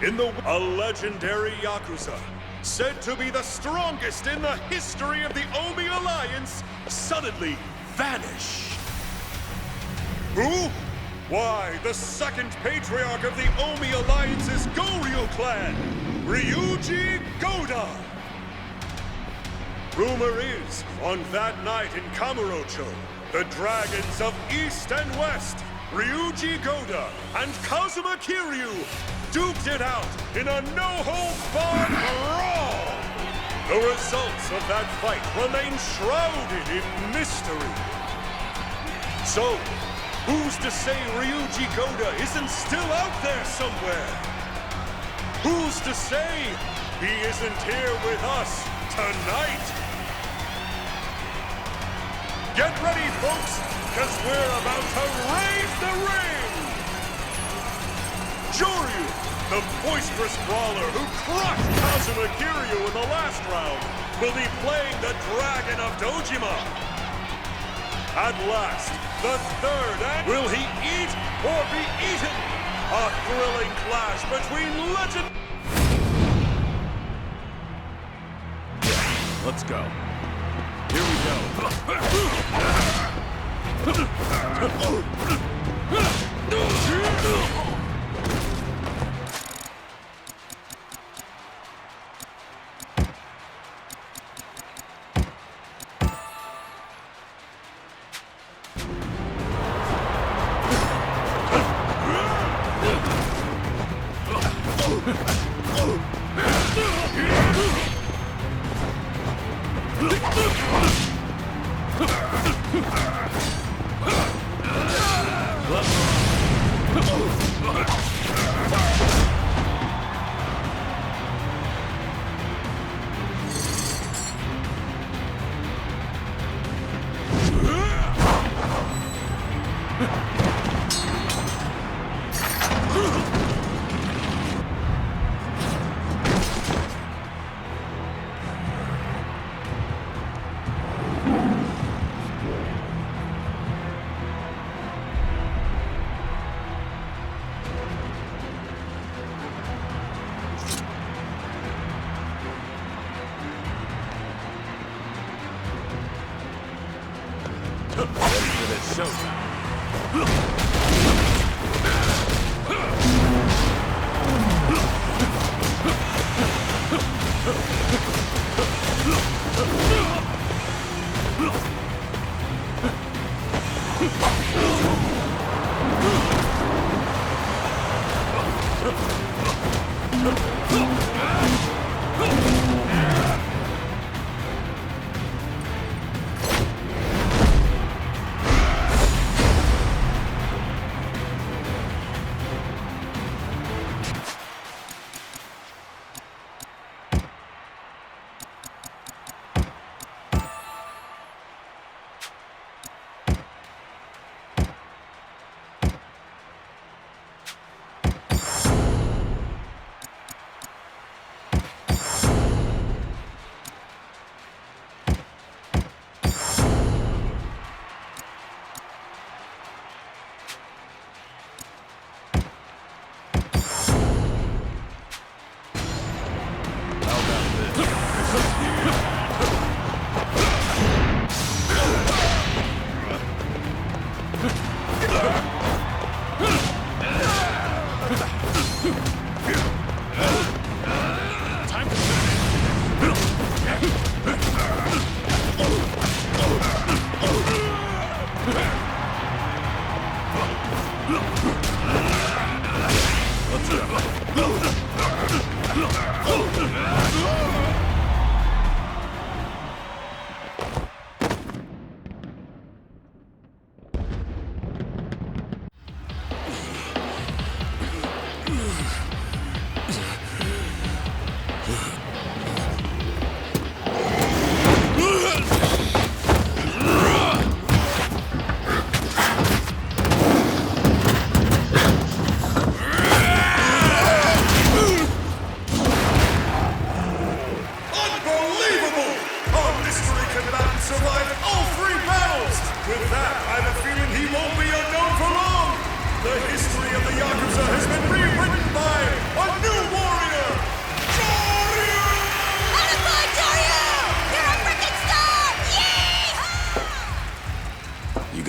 A legendary Yakuza, said to be the strongest in the history of the Omi Alliance, suddenly vanished. Who? Why, the second patriarch of the Omi Alliance's Goryu clan, Ryuji Goda. Rumor is, on that night in Kamurocho, the dragons of East and West, Ryuji Goda and Kazuma Kiryu, duked it out in a no-holds-barred brawl! The results of that fight remain shrouded in mystery. So, who's to say Ryuji Goda isn't still out there somewhere? Who's to say he isn't here with us tonight? Get ready, folks, because we're about to raise the ring! Joryu, the boisterous brawler who crushed Kazuma Kiryu in the last round, will be playing the Dragon of Dojima. At last, the third and will he eat or be eaten? A thrilling clash between legend... Let's go. Here we go.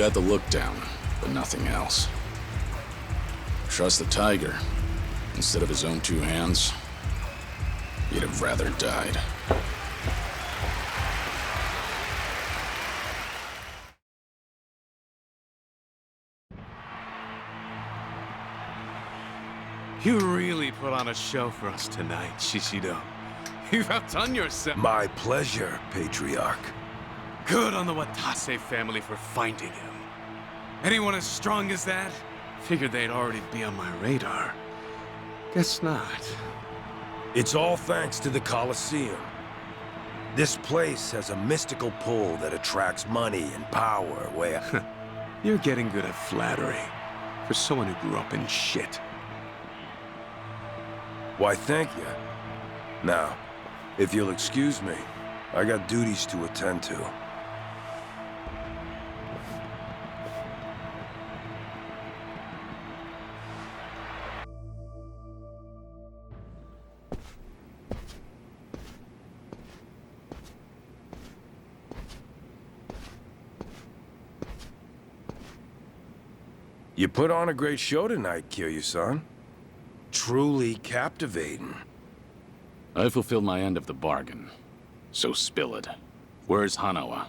got the look down, but nothing else. Trust the tiger. Instead of his own two hands, he'd have rather died. You really put on a show for us tonight, Shishido. You've outdone yourself. My pleasure, Patriarch. Good on the Watase family for finding him. Anyone as strong as that? Figured they'd already be on my radar. Guess not. It's all thanks to the Colosseum. This place has a mystical pull that attracts money and power way... You're getting good at flattery. For someone who grew up in shit. Why, thank you. Now, if you'll excuse me, I got duties to attend to. You put on a great show tonight, Kiryu-san. Truly captivating. I fulfilled my end of the bargain. So spill it. Where's Hanawa?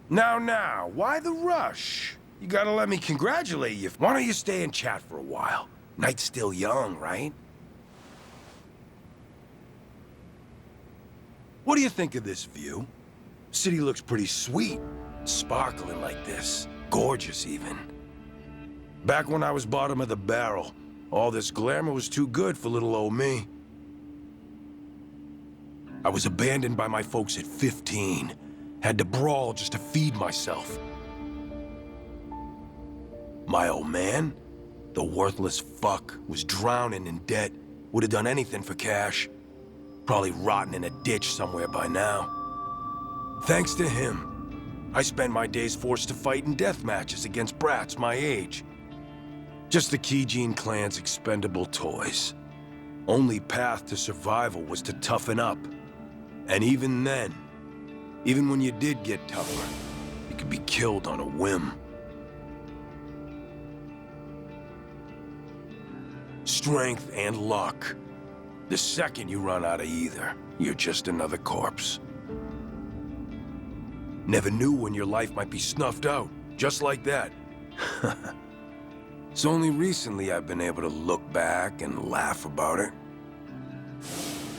Now, why the rush? You gotta let me congratulate you. Why don't you stay and chat for a while? Night's still young, right? What do you think of this view? City looks pretty sweet. Sparkling like this. Gorgeous, even. Back when I was bottom of the barrel, all this glamour was too good for little old me. I was abandoned by my folks at 15. Had to brawl just to feed myself. My old man, the worthless fuck, was drowning in debt. Would have done anything for cash. Probably rotting in a ditch somewhere by now. Thanks to him, I spent my days forced to fight in death matches against brats my age. Just the Kijin clan's expendable toys. Only path to survival was to toughen up. And even then, even when you did get tougher, you could be killed on a whim. Strength and luck. The second you run out of either, you're just another corpse. Never knew when your life might be snuffed out, just like that. It's only recently I've been able to look back and laugh about it.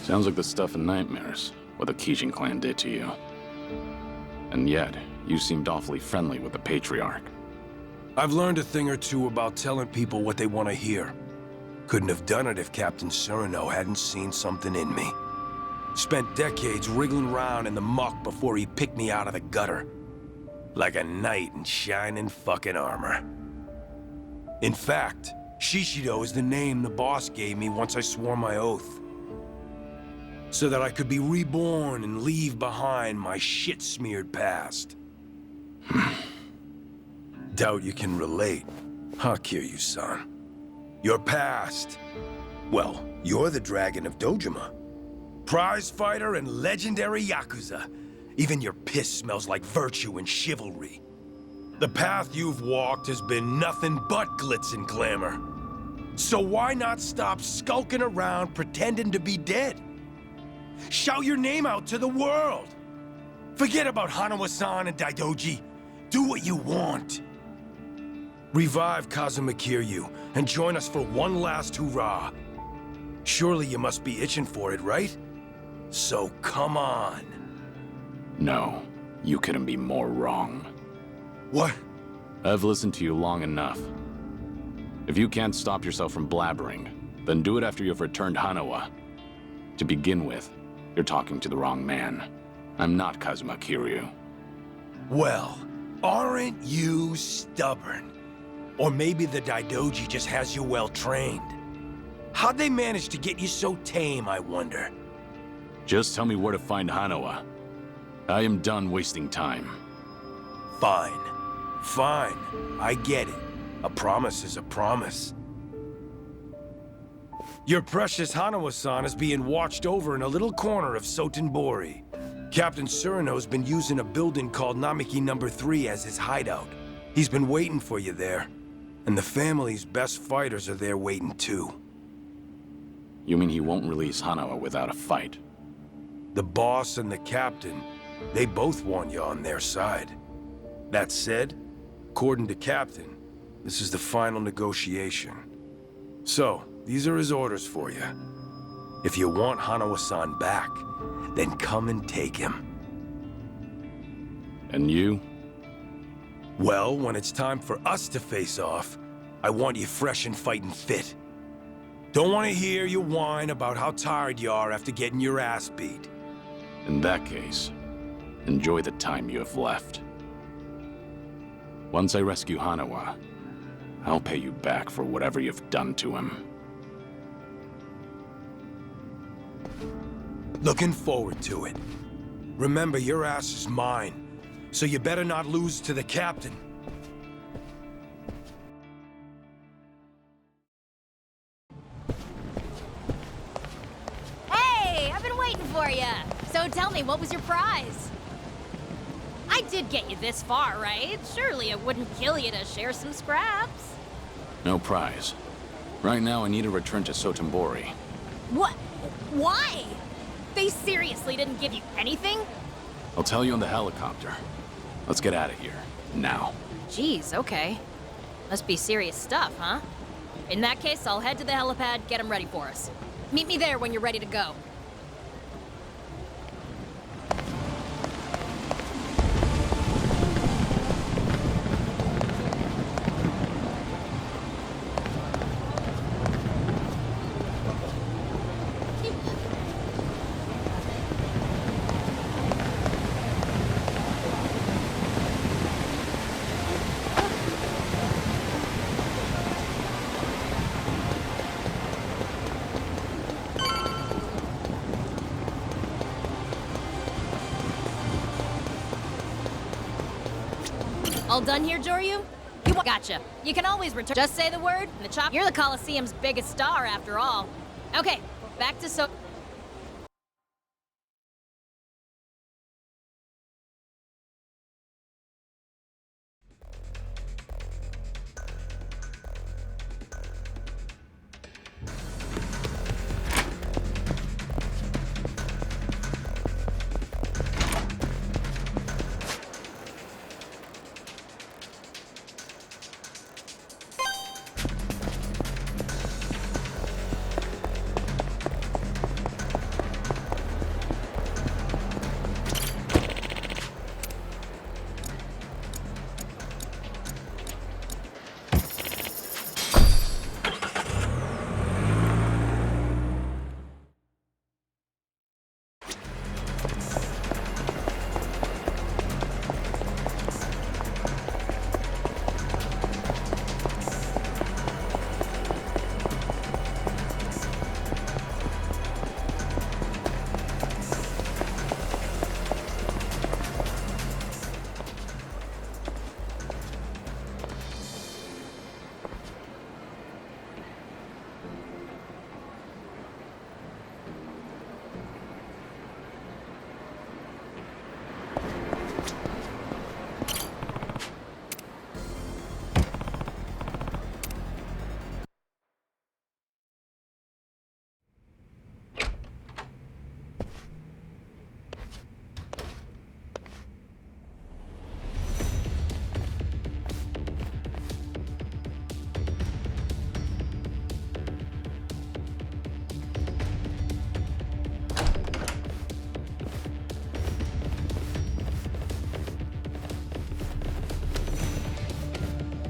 Sounds like the stuff in nightmares, what the Kijin clan did to you. And yet, you seemed awfully friendly with the Patriarch. I've learned a thing or two about telling people what they want to hear. Couldn't have done it if Captain Cyrano hadn't seen something in me. Spent decades wriggling around in the muck before he picked me out of the gutter. Like a knight in shining fucking armor. In fact, Shishido is the name the boss gave me once I swore my oath. So that I could be reborn and leave behind my shit-smeared past. Doubt you can relate, huh, Kiryu-san? Your past. Well, you're the Dragon of Dojima. Prize fighter and legendary Yakuza. Even your piss smells like virtue and chivalry. The path you've walked has been nothing but glitz and glamour. So why not stop skulking around pretending to be dead? Shout your name out to the world! Forget about Hanawa-san and Daidoji. Do what you want. Revive Kazuma Kiryu and join us for one last hurrah. Surely you must be itching for it, right? So come on. No, you couldn't be more wrong. What? I've listened to you long enough. If you can't stop yourself from blabbering, then do it after you've returned Hanawa. To begin with, you're talking to the wrong man. I'm not Kazuma Kiryu. Well, aren't you stubborn? Or maybe the Daidoji just has you well trained. How'd they manage to get you so tame, I wonder? Just tell me where to find Hanawa. I am done wasting time. Fine. Fine. I get it. A promise is a promise. Your precious Hanawa-san is being watched over in a little corner of Sotenbori. Captain Cyrano's been using a building called Namiki No. 3 as his hideout. He's been waiting for you there. And the family's best fighters are there waiting too. You mean he won't release Hanawa without a fight? The boss and the captain, they both want you on their side. That said, according to Captain, this is the final negotiation. So, these are his orders for you. If you want Hanawa-san back, then come and take him. And you? Well, when it's time for us to face off, I want you fresh and fighting fit. Don't want to hear you whine about how tired you are after getting your ass beat. In that case, enjoy the time you have left. Once I rescue Hanawa, I'll pay you back for whatever you've done to him. Looking forward to it. Remember, your ass is mine, so you better not lose to the captain. Hey, I've been waiting for you. So tell me, what was your prize? I did get you this far, right? Surely it wouldn't kill you to share some scraps. No prize. Right now, I need to return to Sotenbori. What? Why? They seriously didn't give you anything? I'll tell you on the helicopter. Let's get out of here. Now. Jeez, okay. Must be serious stuff, huh? In that case, I'll head to the helipad, get them ready for us. Meet me there when you're ready to go. All done here, Joryu? Gotcha. You can always return. Just say the word, and the chop. You're the Coliseum's biggest star, after all. Okay, back to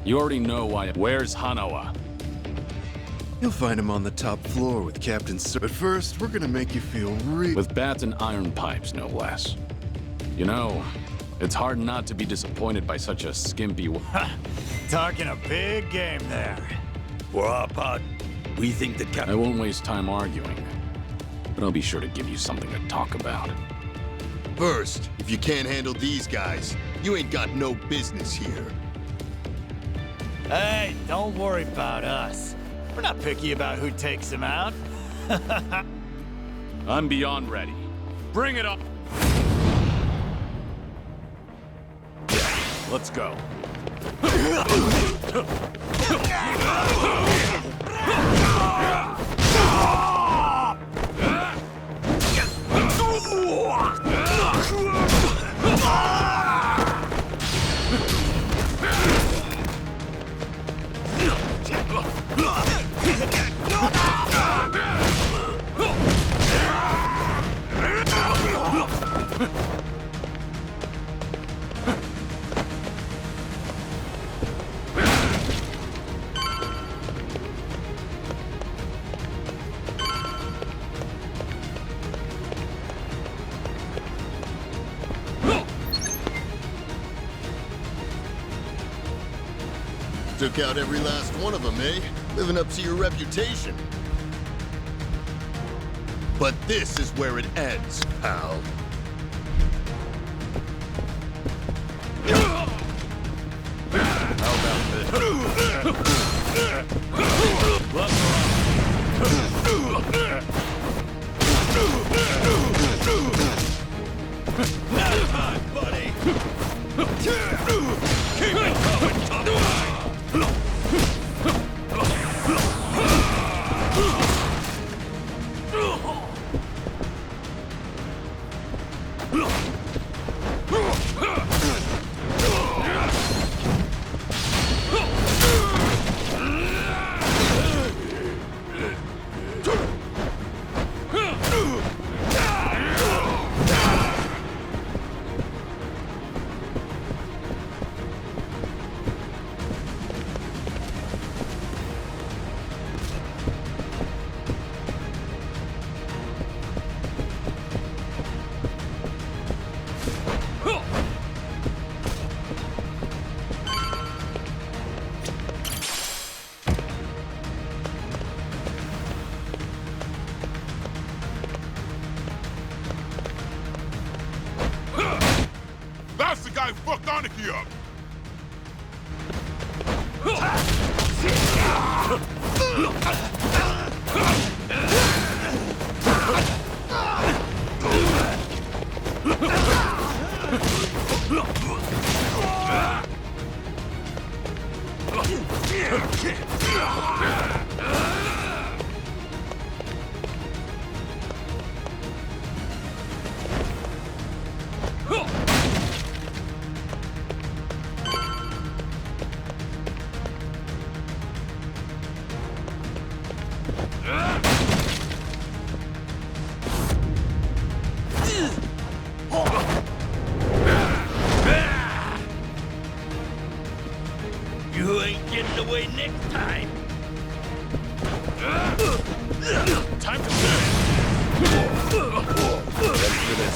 You already know why. Where's Hanawa? You'll find him on the top floor with Captain Sir. But first, we're gonna make you feel With bats and iron pipes, no less. You know, it's hard not to be disappointed by such a skimpy... Talking a big game there. For our part, we think that I won't waste time arguing, but I'll be sure to give you something to talk about. First, if you can't handle these guys, you ain't got no business here. Hey, don't worry about us. We're not picky about who takes him out. I'm beyond ready. Bring it up! Let's go. Took out every last one of them, eh? Living up to your reputation. But this is where it ends, pal. How about buddy! Keep it coming, tough! That's the guy who fucked Anarchy up! You ain't getting away next time. Time to finish! Ready for this?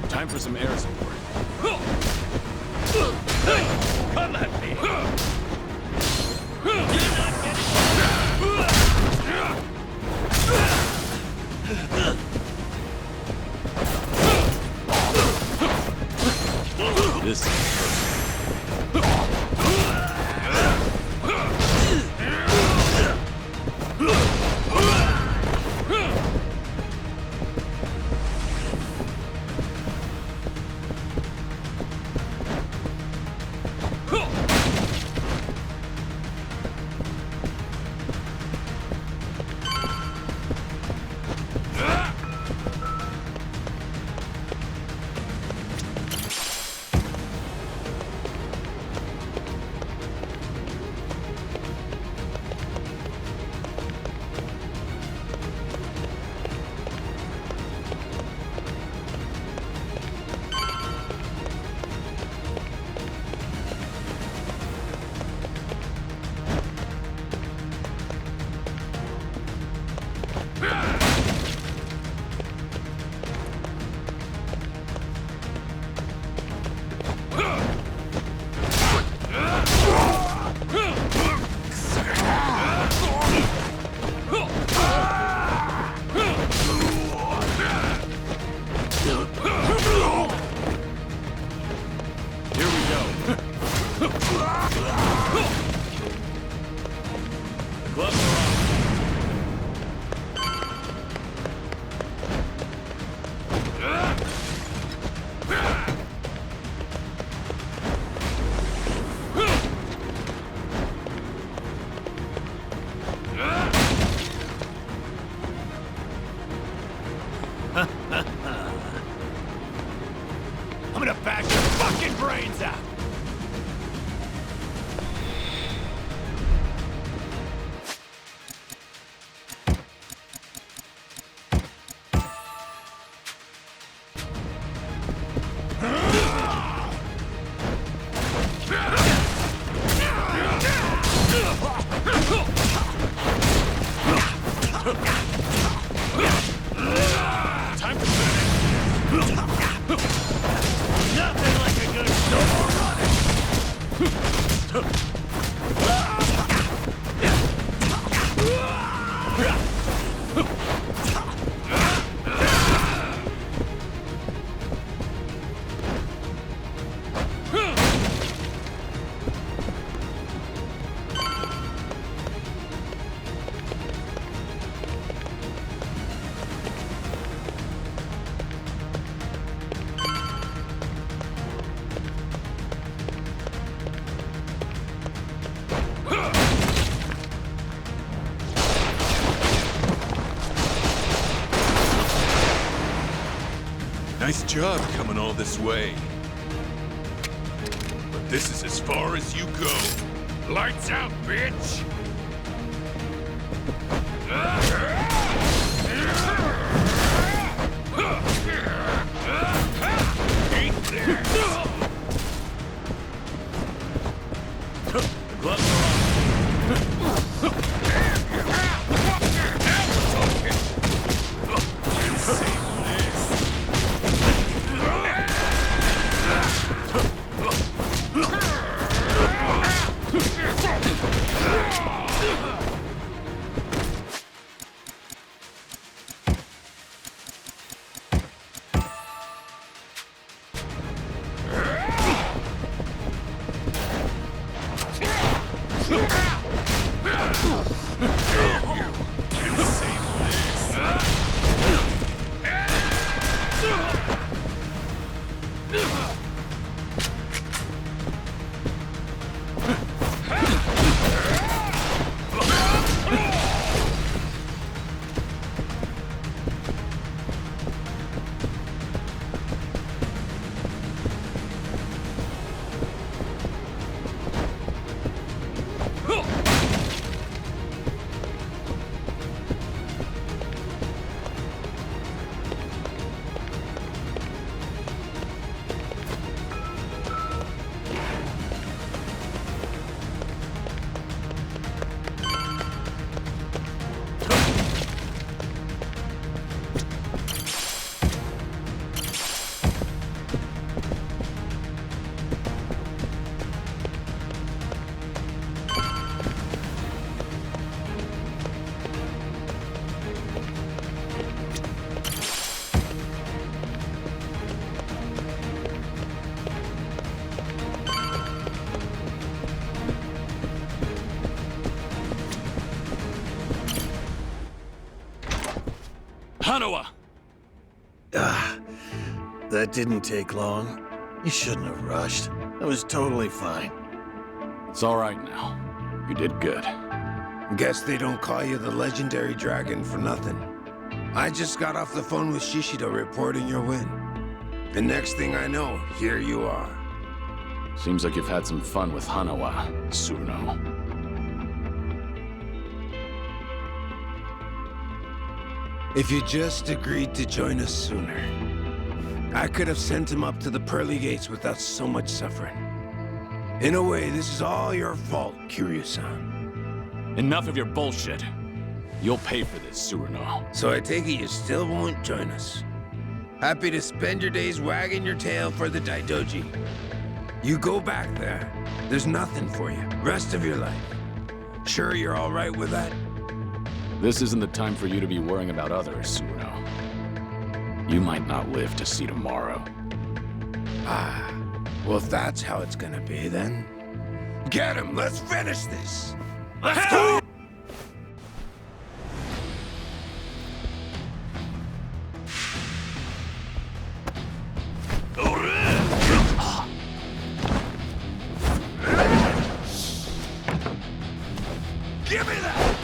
Time for some air support. Come at me! This is Nice job coming all this way. But this is as far as you go. Lights out, bitch! Hanawa! That didn't take long. You shouldn't have rushed. I was totally fine. It's all right now. You did good. Guess they don't call you the legendary dragon for nothing. I just got off the phone with Shishido reporting your win. And next thing I know, here you are. Seems like you've had some fun with Hanawa, Tsuruno. If you just agreed to join us sooner, I could have sent him up to the pearly gates without so much suffering. In a way, this is all your fault, Kiryu-san. Enough of your bullshit. You'll pay for this, Tsuruno. So I take it you still won't join us. Happy to spend your days wagging your tail for the Daidoji. You go back there. There's nothing for you. Rest of your life. Sure you're all right with that? This isn't the time for you to be worrying about others, Tsuruno. You might not live to see tomorrow. Ah, well if that's how it's gonna be then. Get him! Let's finish this! Let's go! Give me that!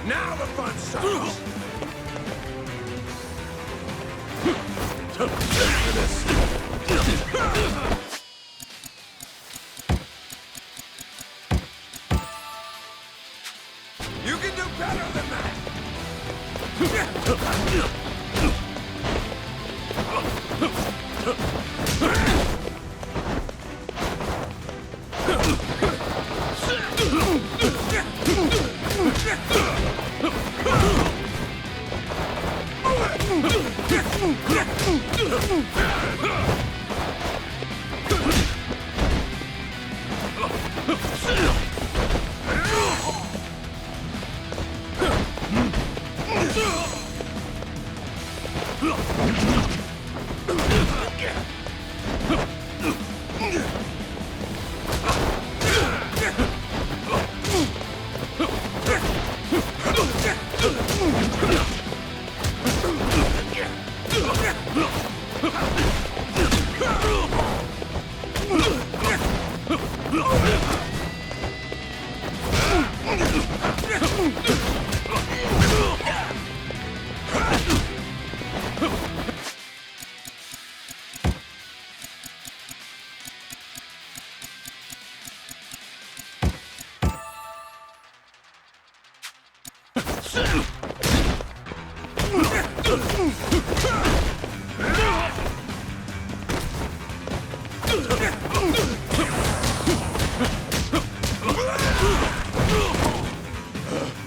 Now the fun starts! You can do better than that!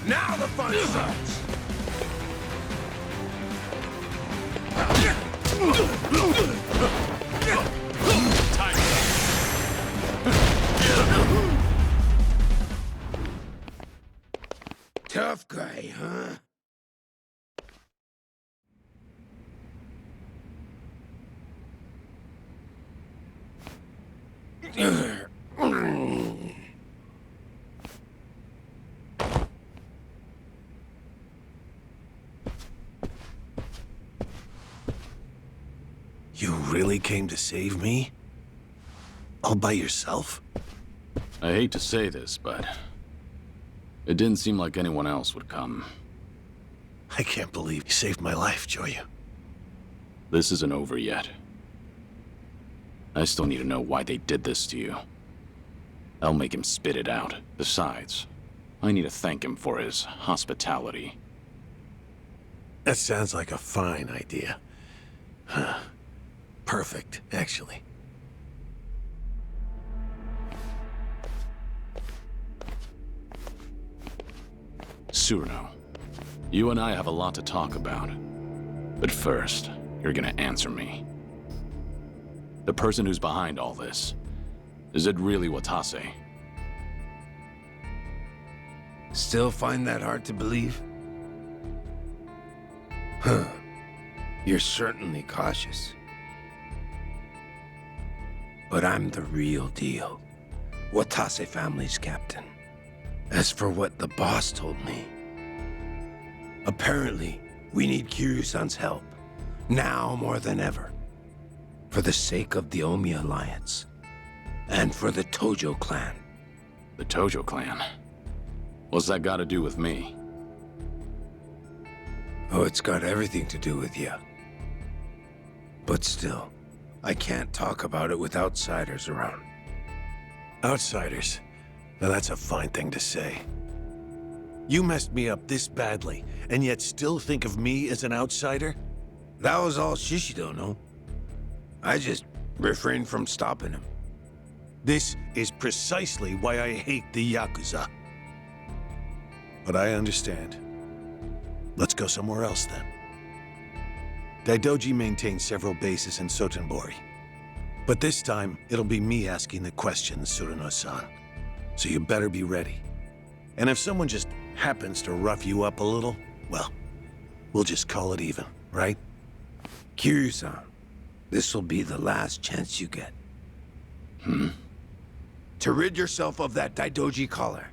Now the fun starts! Tough guy, huh? You really came to save me? All by yourself? I hate to say this, but it didn't seem like anyone else would come. I can't believe you saved my life, Joyu. This isn't over yet. I still need to know why they did this to you. I'll make him spit it out. Besides, I need to thank him for his hospitality. That sounds like a fine idea. Huh. Perfect, actually. Cyrano, you and I have a lot to talk about. But first, you're gonna answer me. The person who's behind all this, is it really Watase? Still find that hard to believe? Huh. You're certainly cautious. But I'm the real deal. Watase family's captain. As for what the boss told me, apparently we need Kiryu-san's help, now more than ever. For the sake of the Omi Alliance. And for the Tojo clan. The Tojo clan? What's that got to do with me? Oh, it's got everything to do with you. But still, I can't talk about it with outsiders around. Outsiders? Now that's a fine thing to say. You messed me up this badly, and yet still think of me as an outsider? That was all Shishido, no? I just refrained from stopping him. This is precisely why I hate the Yakuza. But I understand. Let's go somewhere else then. Daidoji maintains several bases in Sotenbori. But this time, it'll be me asking the questions, Tsuruno-san. So you better be ready. And if someone just happens to rough you up a little, well, we'll just call it even, right? Kiryu-san, this will be the last chance you get. To rid yourself of that Daidoji collar,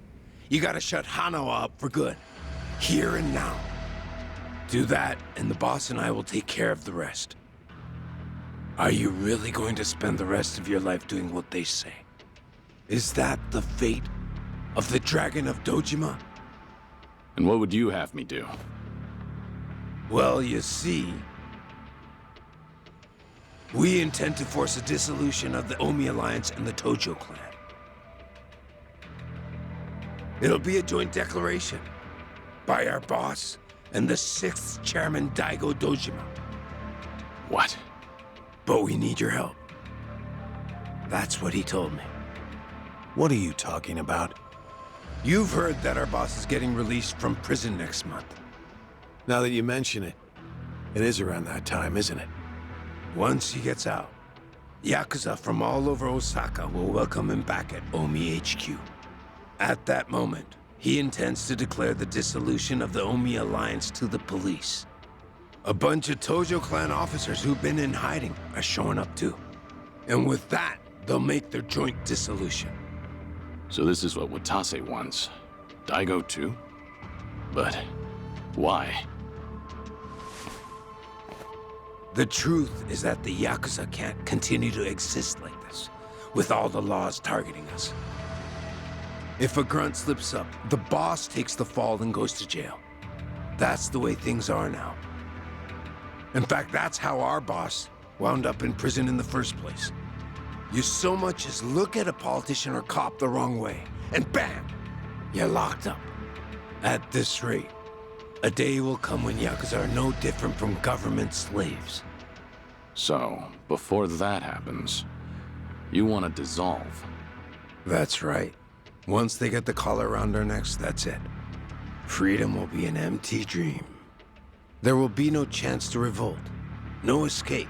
you gotta shut Hanawa up for good. Here and now. Do that, and the boss and I will take care of the rest. Are you really going to spend the rest of your life doing what they say? Is that the fate of the Dragon of Dojima? And what would you have me do? Well, you see, we intend to force a dissolution of the Omi Alliance and the Tojo clan. It'll be a joint declaration by our boss and the 6th chairman Daigo Dojima. What? But we need your help. That's what he told me. What are you talking about? You've heard that our boss is getting released from prison next month. Now that you mention it, it is around that time, isn't it? Once he gets out, Yakuza from all over Osaka will welcome him back at Omi HQ. At that moment, he intends to declare the dissolution of the Omi Alliance to the police. A bunch of Tojo clan officers who've been in hiding are showing up too. And with that, they'll make their joint dissolution. So this is what Watase wants. Daigo too? But why? The truth is that the Yakuza can't continue to exist like this, with all the laws targeting us. If a grunt slips up, the boss takes the fall and goes to jail. That's the way things are now. In fact, that's how our boss wound up in prison in the first place. You so much as look at a politician or cop the wrong way, and bam, you're locked up. At this rate, a day will come when Yakuza are no different from government slaves. So, before that happens, you want to dissolve. That's right. Once they get the collar around our necks, that's it. Freedom will be an empty dream. There will be no chance to revolt, no escape,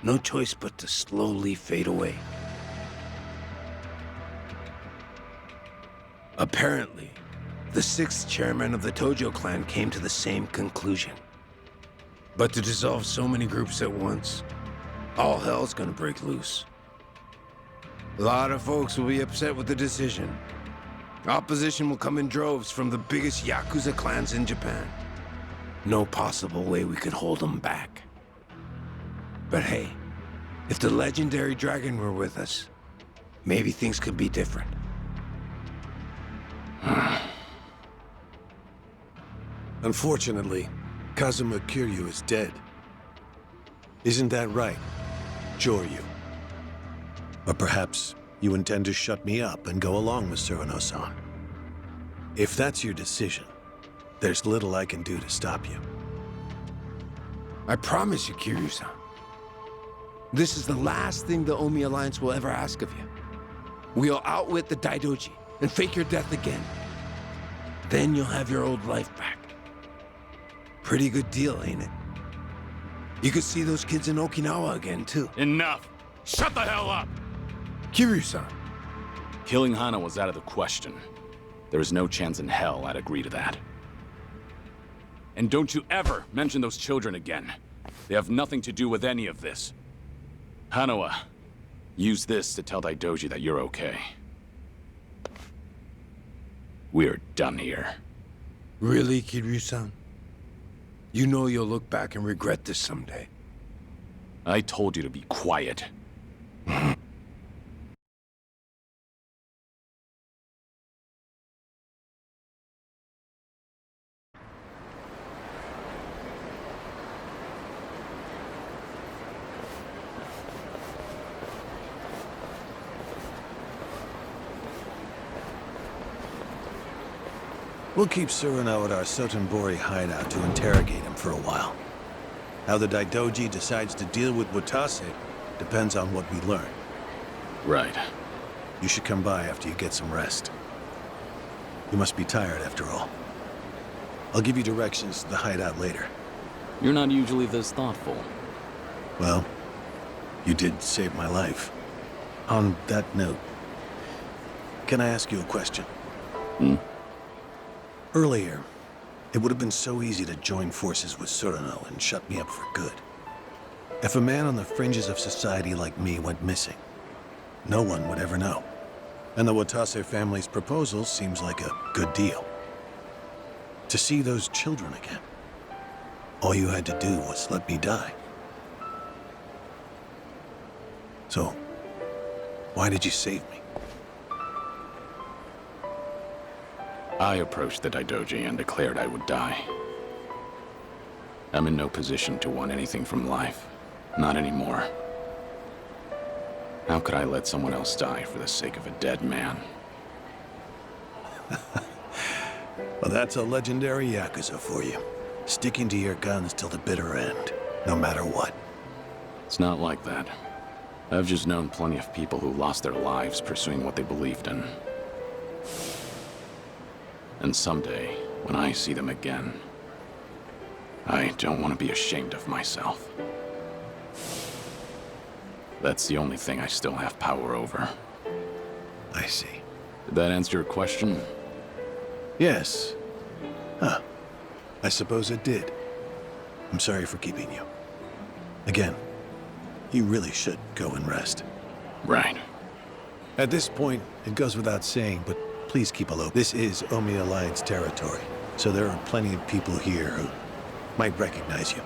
no choice but to slowly fade away. Apparently, the 6th chairman of the Tojo clan came to the same conclusion. But to dissolve so many groups at once, all hell's gonna break loose. A lot of folks will be upset with the decision. Opposition will come in droves from the biggest Yakuza clans in Japan. No possible way we could hold them back. But hey, if the legendary dragon were with us, maybe things could be different. Unfortunately, Kazuma Kiryu is dead. Isn't that right, Joryu? Or perhaps you intend to shut me up and go along with Tsuruno-san. If that's your decision, there's little I can do to stop you. I promise you, Kiryu-san. This is the last thing the Omi Alliance will ever ask of you. We'll outwit the Daidoji and fake your death again. Then you'll have your old life back. Pretty good deal, ain't it? You could see those kids in Okinawa again, too. Enough! Shut the hell up! Kiryu-san. Killing Hana was out of the question. There is no chance in hell I'd agree to that. And don't you ever mention those children again. They have nothing to do with any of this. Hanawa, use this to tell Daidoji that you're okay. We're done here. Really, Kiryu-san? You know you'll look back and regret this someday. I told you to be quiet. We'll keep Surinao at our Sotenbori hideout to interrogate him for a while. How the Daidoji decides to deal with Watase depends on what we learn. Right. You should come by after you get some rest. You must be tired after all. I'll give you directions to the hideout later. You're not usually this thoughtful. Well, you did save my life. On that note, can I ask you a question? Earlier, it would have been so easy to join forces with Surinao and shut me up for good. If a man on the fringes of society like me went missing, no one would ever know. And the Watase family's proposal seems like a good deal. To see those children again, all you had to do was let me die. So, why did you save me? I approached the Daidoji and declared I would die. I'm in no position to want anything from life. Not anymore. How could I let someone else die for the sake of a dead man? Well, that's a legendary Yakuza for you. Sticking to your guns till the bitter end, no matter what. It's not like that. I've just known plenty of people who lost their lives pursuing what they believed in. And someday, when I see them again, I don't want to be ashamed of myself. That's the only thing I still have power over. I see. Did that answer your question? Yes. Huh. I suppose it did. I'm sorry for keeping you. Again, you really should go and rest. Right. At this point, it goes without saying, but please keep a low. This is Omi Alliance territory, so there are plenty of people here who might recognize you.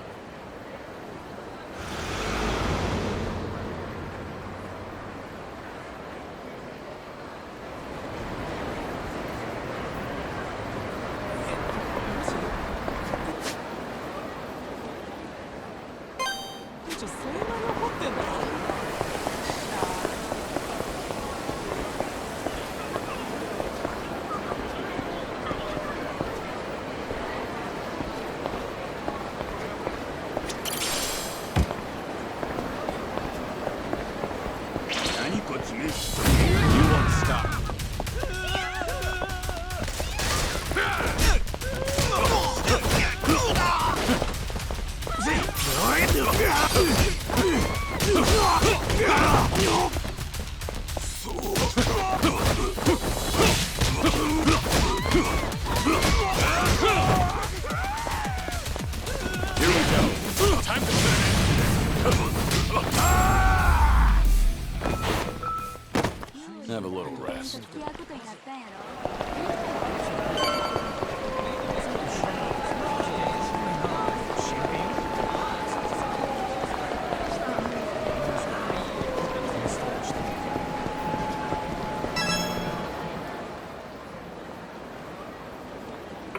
Have a little rest.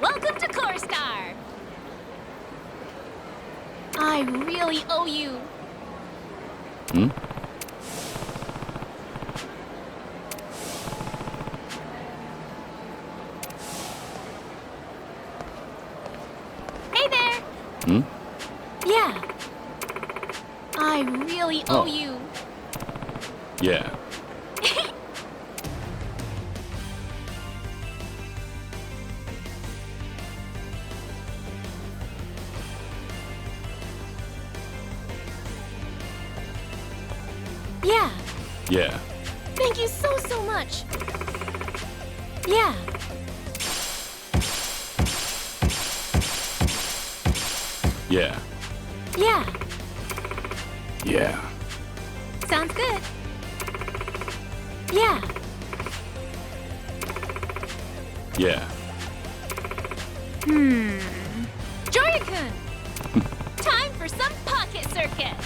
Welcome to Korstar! I really owe you. Hey there! Yeah. I really owe you. Yeah. Yeah. Yeah. Thank you so much. Yeah. Yeah. Yeah. Yeah. Sounds good. Yeah. Yeah. Joryakun! Time for some pocket circus!